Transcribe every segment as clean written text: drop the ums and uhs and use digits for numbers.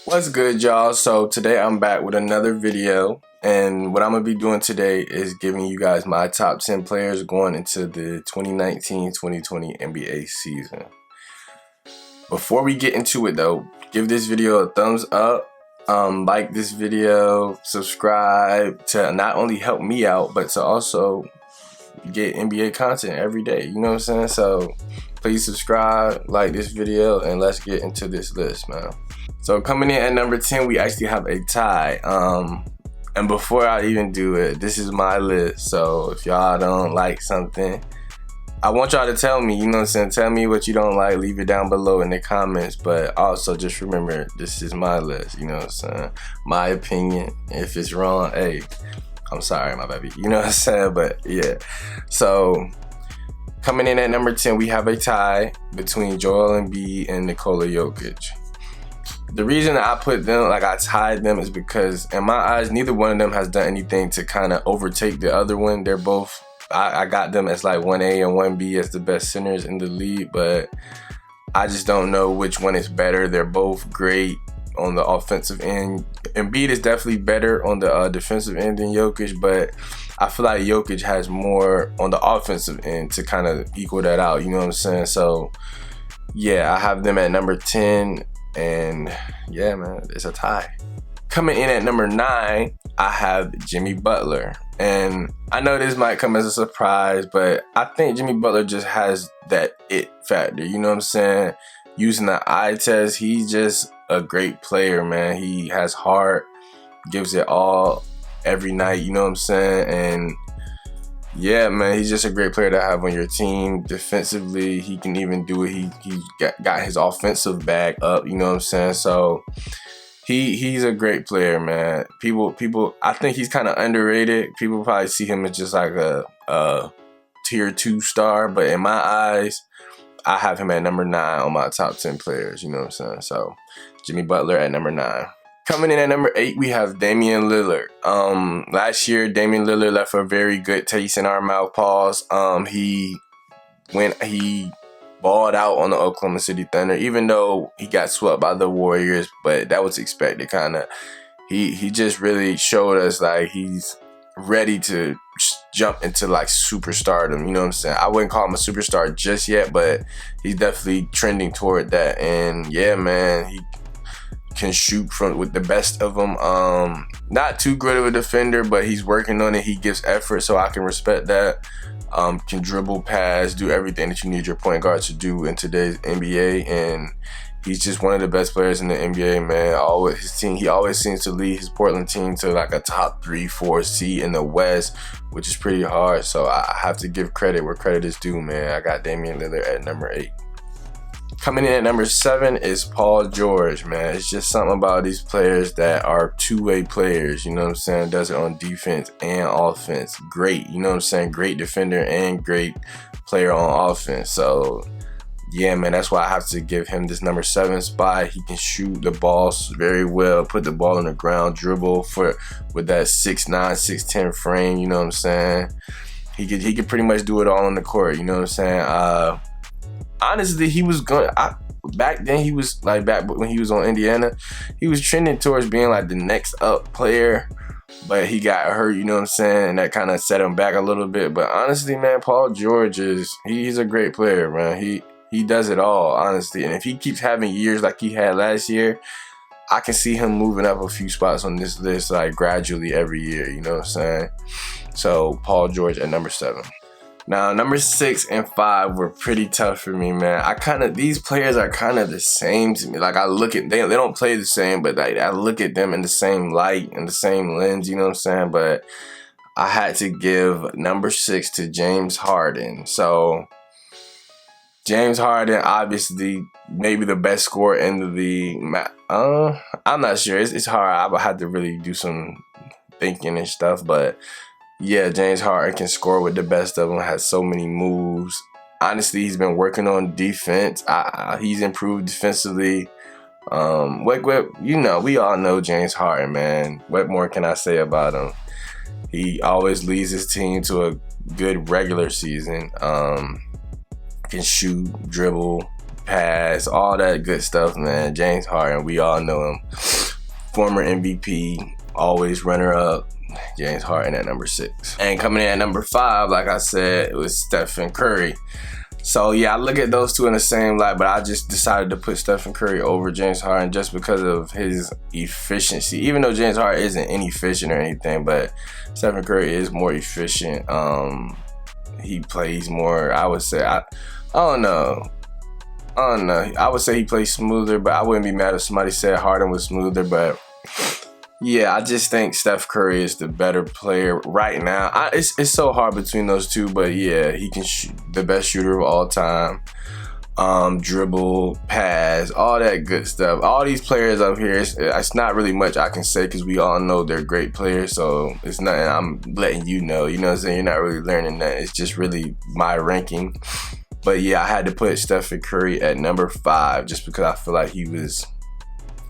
What's good, y'all? So today I'm back with another video, and what I'm gonna be doing today is giving you guys my top 10 players going into the 2019-2020 NBA season. Before we get into it though, give this video a thumbs up, like this video, subscribe to not only help me out but to also get NBA content every day. You know what I'm saying? So please subscribe, like this video, and let's get into this list, man. So coming in at number 10, we actually have a tie. And before I even do it, this is my list. So if y'all don't like something, I want y'all to tell me, you know what I'm saying? Tell me what you don't like, leave it down below in the comments. But also just remember, this is my list, you know what I'm saying? My opinion. If it's wrong, hey, I'm sorry, my baby. You know what I'm saying? But yeah. So coming in at number 10, we have a tie between Joel Embiid and Nikola Jokic. The reason I put them, like I tied them, is because in my eyes, neither one of them has done anything to kind of overtake the other one. They're both, I got them as like 1A and 1B as the best centers in the league, but I just don't know which one is better. They're both great on the offensive end. Embiid is definitely better on the defensive end than Jokic, but I feel like Jokic has more on the offensive end to kind of equal that out, you know what I'm saying? So yeah, I have them at number 10. And yeah, man, it's a tie. Coming in at number 9, I have Jimmy Butler. And I know this might come as a surprise, but I think Jimmy Butler just has that it factor. You know what I'm saying? Using the eye test, he's just a great player, man. He has heart, gives it all every night, you know what I'm saying? And yeah, man, he's just a great player to have on your team. Defensively, he can even do it. He got his offensive bag up, you know what I'm saying? So he's a great player, man. People, I think he's kind of underrated. People probably see him as just like a tier 2 star, but in my eyes, I have him at number 9 on my top 10 players, you know what I'm saying? So Jimmy Butler at number 9. Coming in at number 8, we have Damian Lillard. Last year, Damian Lillard left a very good taste in our mouth. Pause. He balled out on the Oklahoma City Thunder, even though he got swept by the Warriors, but that was expected, kind of. He just really showed us like he's ready to jump into like superstardom. You know what I'm saying? I wouldn't call him a superstar just yet, but he's definitely trending toward that. And yeah, man, he can shoot with the best of them. Not too good of a defender, but he's working on it. He gives effort, so I can respect that. Can dribble, pass, do everything that you need your point guard to do in today's NBA, and he's just one of the best players in the NBA, man. He always seems to lead his Portland team to like a top 3-4 seed in the West, which is pretty hard. So I have to give credit where credit is due, man. I got Damian Lillard at number 8. Coming in at number 7 is Paul George, man. It's just something about these players that are two-way players, you know what I'm saying? Does it on defense and offense. Great, you know what I'm saying? Great defender and great player on offense. So, yeah, man, that's why I have to give him this number 7 spot. He can shoot the ball very well, put the ball on the ground, dribble with that 6'9", 6'10" frame, you know what I'm saying? He could pretty much do it all on the court, you know what I'm saying? Honestly, he was back then, he was like, back when he was on Indiana, he was trending towards being like the next up player, but he got hurt, you know what I'm saying? And that kind of set him back a little bit. But honestly, man, Paul George he's a great player, man. He does it all, honestly. And if he keeps having years like he had last year, I can see him moving up a few spots on this list like gradually every year, you know what I'm saying? So Paul George at number 7. Now, number 6 and 5 were pretty tough for me, man. These players are kind of the same to me. Like, I look at, they don't play the same, but like, I look at them in the same light, in the same lens, you know what I'm saying? But I had to give number 6 to James Harden. So, James Harden, obviously, maybe the best scorer in the league. I'm not sure. It's hard. I would have to really do some thinking and stuff, but yeah, James Harden can score with the best of them, has so many moves. Honestly, he's been working on defense. He's improved defensively. We all know James Harden, man. What more can I say about him? He always leads his team to a good regular season. Can shoot, dribble, pass, all that good stuff, man. James Harden, we all know him. former MVP, always runner-up, James Harden at number 6. And coming in at number 5, like I said, it was Stephen Curry. So yeah, I look at those two in the same light, but I just decided to put Stephen Curry over James Harden just because of his efficiency. Even though James Harden isn't inefficient or anything, but Stephen Curry is more efficient. He plays more, I would say, I don't know. I would say he plays smoother, but I wouldn't be mad if somebody said Harden was smoother. But yeah, I just think Steph Curry is the better player right now. It's so hard between those two, but yeah, he can shoot, the best shooter of all time. Dribble, pass, all that good stuff. All these players up here, it's not really much I can say because we all know they're great players. So it's nothing I'm letting you know. You know what I'm saying? You're not really learning that. It's just really my ranking. But yeah, I had to put Stephen Curry at number 5 just because I feel like he was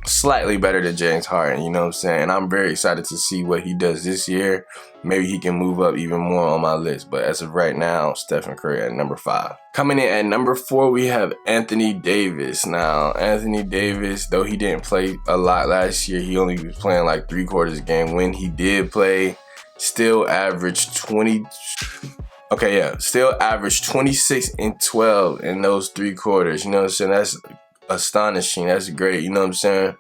slightly better than James Harden, you know what I'm saying? And I'm very excited to see what he does this year. Maybe he can move up even more on my list. But as of right now, Stephen Curry at number 5. Coming in at number 4, we have Anthony Davis. Now, Anthony Davis, though he didn't play a lot last year, he only was playing like 3/4 a game. When he did play, still averaged 26 and 12 in those 3/4. You know what I'm saying? That's astonishing. That's great. You know what I'm saying?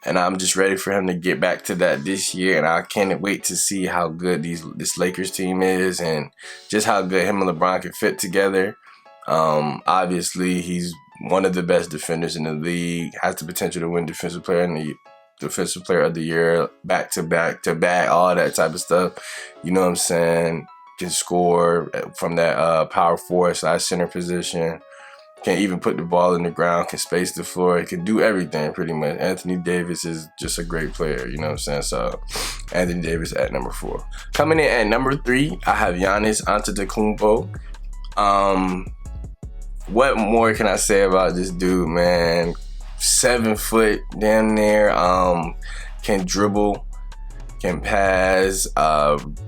And I'm just ready for him to get back to that this year. And I can't wait to see how good this Lakers team is and just how good him and LeBron can fit together. Obviously, he's one of the best defenders in the league. Has the potential to win Defensive Player of the Year, back to back, all that type of stuff. You know what I'm saying? Can score from that power forward / center position. Can even put the ball in the ground, can space the floor, can do everything pretty much. Anthony Davis is just a great player, you know what I'm saying? So Anthony Davis at number 4. Coming in at number 3, I have Giannis Antetokounmpo. What more can I say about this dude, man? 7 foot, damn near, can dribble, can pass,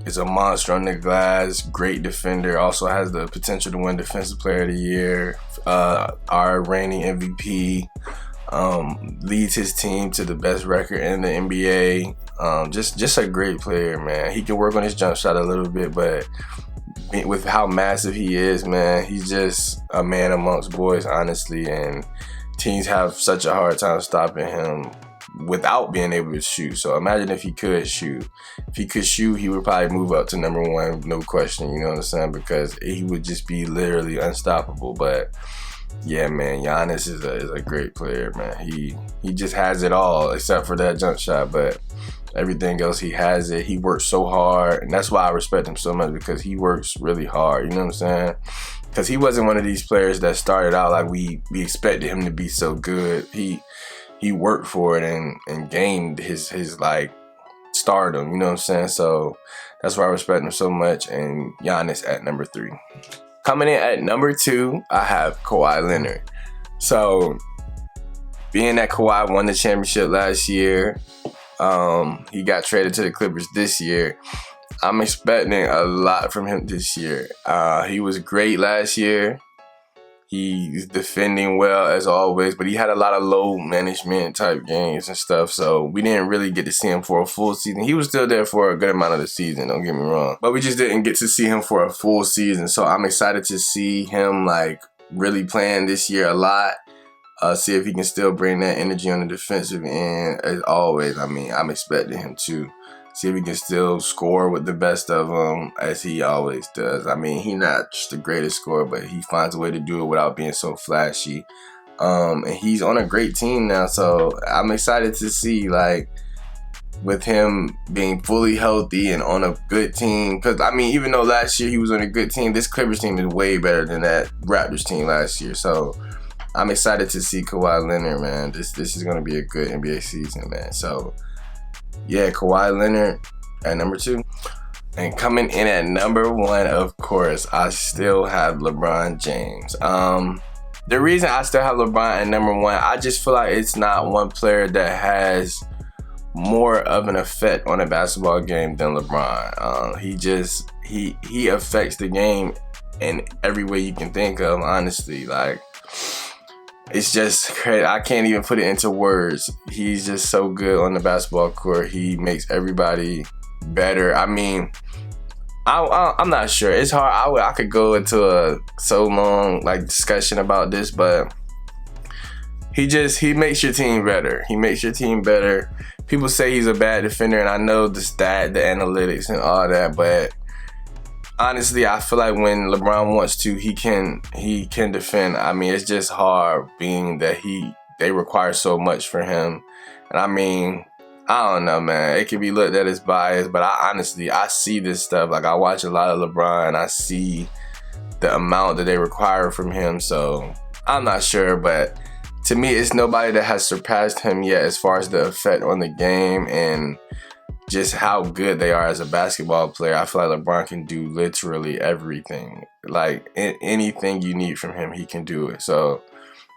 is a monster on the glass, great defender, also has the potential to win Defensive Player of the Year, our reigning MVP, leads his team to the best record in the NBA. Just a great player, man. He can work on his jump shot a little bit, but with how massive he is, man, he's just a man amongst boys, honestly, and teams have such a hard time stopping him without being able to shoot. So imagine if he could shoot. If he could shoot, he would probably move up to number 1, no question, you know what I'm saying? Because he would just be literally unstoppable. But yeah, man, Giannis is a great player, man. He just has it all except for that jump shot, but everything else he has it. He works so hard, and that's why I respect him so much, because he works really hard, you know what I'm saying? Because he wasn't one of these players that started out like we expected him to be so good. He worked for it and gained his like stardom, you know what I'm saying? So that's why I respect him so much. And Giannis at number 3. Coming in at number 2, I have Kawhi Leonard. So being that Kawhi won the championship last year, he got traded to the Clippers this year. I'm expecting a lot from him this year. He was great last year. He's defending well as always, but he had a lot of low management type games and stuff, so we didn't really get to see him for a full season. He was still there for a good amount of the season, don't get me wrong, but we just didn't get to see him for a full season. So I'm excited to see him like really playing this year a lot. See if he can still bring that energy on the defensive end as always. I mean, I'm expecting him to. See if he can still score with the best of them as he always does. I mean, he's not just the greatest scorer, but he finds a way to do it without being so flashy. And he's on a great team now, so I'm excited to see, like, with him being fully healthy and on a good team. Because, I mean, even though last year he was on a good team, this Clippers team is way better than that Raptors team last year. So I'm excited to see Kawhi Leonard, man. This is going to be a good NBA season, man. So yeah, Kawhi Leonard at number 2. And coming in at number 1, of course, I still have LeBron James. The reason I still have LeBron at number 1, I just feel like it's not one player that has more of an effect on a basketball game than LeBron. He affects the game in every way you can think of, honestly. Like, it's just crazy. I can't even put it into words. He's just so good on the basketball court. He makes everybody better. I mean, I'm not sure. It's hard. I could go into a so long like discussion about this, but he makes your team better. He makes your team better. People say he's a bad defender, and I know the analytics and all that, but honestly, I feel like when LeBron wants to, he can defend. I mean, it's just hard being that they require so much for him. And I mean, I don't know, man. It can be looked at as bias, but I see this stuff. Like, I watch a lot of LeBron, and I see the amount that they require from him. So I'm not sure, but to me, it's nobody that has surpassed him yet as far as the effect on the game and just how good they are as a basketball player. I feel like LeBron can do literally everything. Like, anything you need from him, he can do it. So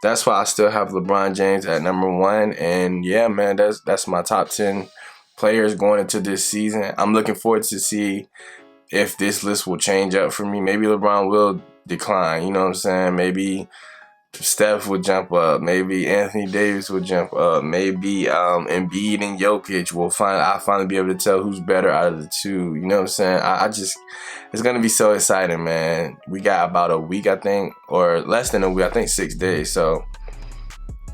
that's why I still have LeBron James at #1. And yeah, man, that's my top 10 players going into this season. I'm looking forward to see if this list will change up for me. Maybe LeBron will decline, you know what I'm saying? Maybe Steph would jump up. Maybe Anthony Davis would jump up. Maybe Embiid and Jokic I'll finally be able to tell who's better out of the two. You know what I'm saying? It's gonna be so exciting, man. We got about a week, I think, or less than a week. I think 6 days. So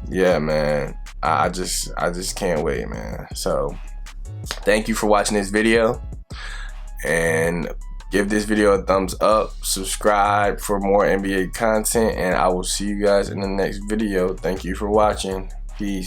yeah, man. I just can't wait, man. So thank you for watching this video, and give this video a thumbs up, subscribe for more NBA content, and I will see you guys in the next video. Thank you for watching. Peace.